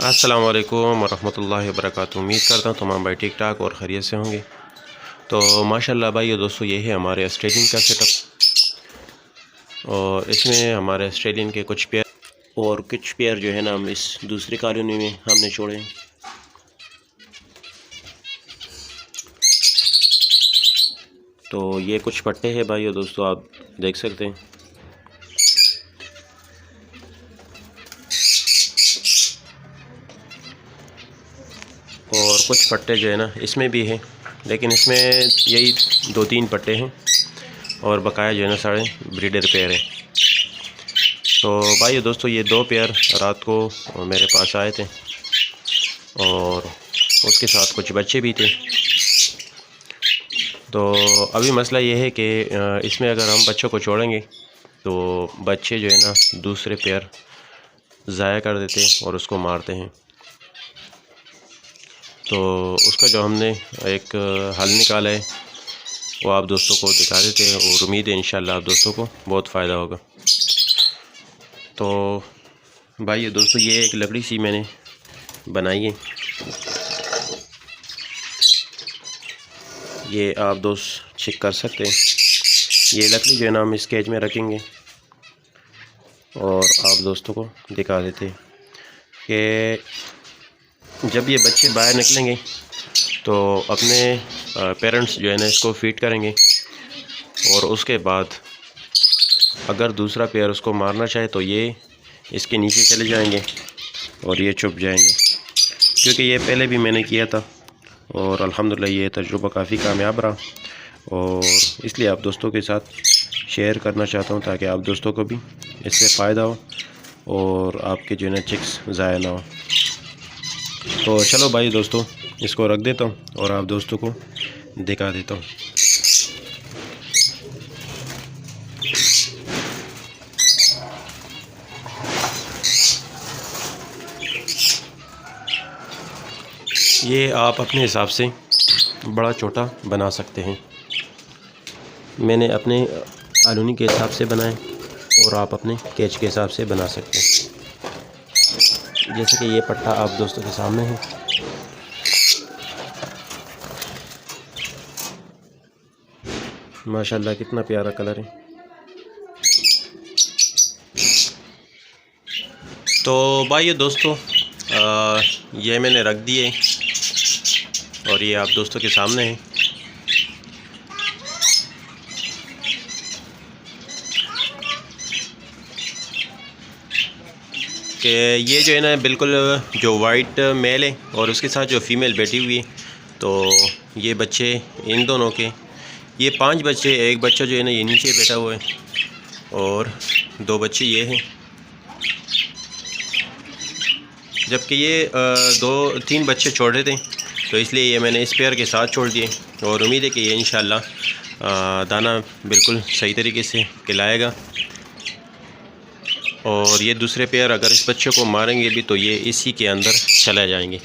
अस्सलामु अलैकुम वरहमतुल्लाहि वबरकातुहू। उम्मीद करता हूँ तमाम भाई ठीक ठाक और ख़ैरियत से होंगे। तो माशाल्लाह भाई ये दोस्तों ये है हमारे ऑस्ट्रेलियन का सेटअप, और इसमें हमारे ऑस्ट्रेलियन के कुछ पेयर जो है ना हम इस दूसरी कॉलोनी में हमने छोड़े हैं। तो ये कुछ पट्टे हैं भाई दोस्तों, आप देख सकते हैं। और कुछ पट्टे जो है ना इसमें भी है, लेकिन इसमें यही 2-3 पट्टे हैं और बकाया जो है ना सारे ब्रीडर पेयर हैं। तो भाई दोस्तों ये 2 पेयर रात को मेरे पास आए थे और उसके साथ कुछ बच्चे भी थे। तो अभी मसला ये है कि इसमें अगर हम बच्चों को छोड़ेंगे तो बच्चे जो है ना दूसरे पेयर ज़ाया कर देते हैं और उसको मारते हैं। तो उसका जो हमने एक हल निकाला है वो आप दोस्तों को दिखा देते हैं और उम्मीद है इंशाल्लाह आप दोस्तों को बहुत फ़ायदा होगा। तो भाई ये दोस्तों ये एक लकड़ी सी मैंने बनाई है, ये आप दोस्त चेक कर सकते हैं। ये लकड़ी जो है ना हम इस केज में रखेंगे और आप दोस्तों को दिखा देते हैं कि जब ये बच्चे बाहर निकलेंगे तो अपने पेरेंट्स जो है ना इसको फीड करेंगे और उसके बाद अगर दूसरा पेयर उसको मारना चाहे तो ये इसके नीचे चले जाएंगे और ये छुप जाएंगे। क्योंकि ये पहले भी मैंने किया था और अल्हम्दुलिल्लाह ये तजुर्बा काफ़ी कामयाब रहा, और इसलिए आप दोस्तों के साथ शेयर करना चाहता हूँ ताकि आप दोस्तों को भी इससे फ़ायदा हो और आपके जो है ना चिक्स ज़ाया ना हो। तो चलो भाई दोस्तों इसको रख देता हूँ और आप दोस्तों को दिखा देता हूँ। ये आप अपने हिसाब से बड़ा छोटा बना सकते हैं। मैंने अपने कॉलोनी के हिसाब से बनाए और आप अपने केज के हिसाब से बना सकते हैं। जैसे कि ये पट्टा आप दोस्तों के सामने है। माशाल्लाह कितना प्यारा कलर है। तो भाई दोस्तों ये मैंने रख दिए और ये आप दोस्तों के सामने है। कि ये जो है ना बिल्कुल जो वाइट मेल है और उसके साथ जो फीमेल बैठी हुई है, तो ये बच्चे इन दोनों के, ये 5 बच्चे, एक बच्चा जो है ना ये नीचे बैठा हुआ है और 2 बच्चे ये हैं। जबकि ये 2-3 बच्चे छोड़ रहे थे तो इसलिए ये मैंने इस पेयर के साथ छोड़ दिए और उम्मीद है कि ये इंशाल्लाह दाना बिल्कुल सही तरीके से खिलाएगा। और ये दूसरे पेयर अगर इस बच्चे को मारेंगे भी तो ये इसी के अंदर चले जाएंगे।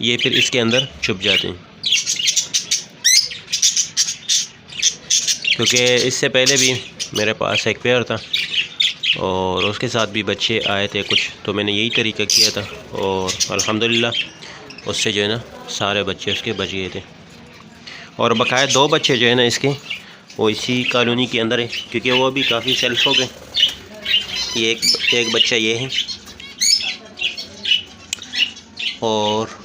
ये फिर इसके अंदर छुप जाते हैं। क्योंकि इससे पहले भी मेरे पास एक पेयर था और उसके साथ भी बच्चे आए थे कुछ, तो मैंने यही तरीका किया था और अल्हम्दुलिल्लाह उससे जो है ना सारे बच्चे उसके बच गए थे। और बकाया 2 बच्चे जो है ना इसके वो इसी कॉलोनी के अंदर है, क्योंकि वो भी काफ़ी सेल्फ हो गए। ये एक बच्चा ये है और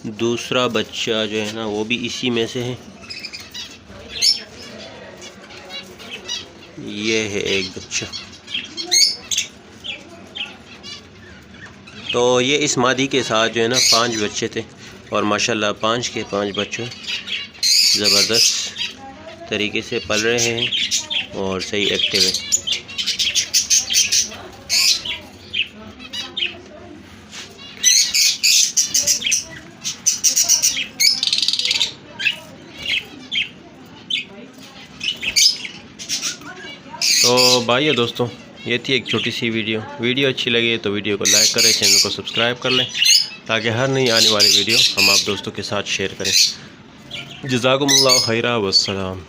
दूसरा बच्चा जो है ना वो भी इसी में से है। ये है एक बच्चा। तो ये इस मादी के साथ जो है ना 5 बच्चे थे और माशाल्लाह 5 के 5 बच्चे ज़बरदस्त तरीके से पल रहे हैं और सही एक्टिव है। तो भाई दोस्तों ये थी एक छोटी सी वीडियो अच्छी लगी तो वीडियो को लाइक करें, चैनल को सब्सक्राइब कर लें ताकि हर नई आने वाली वीडियो हम आप दोस्तों के साथ शेयर करें। जज़ाकुमुल्लाह खैरा वस्सलाम।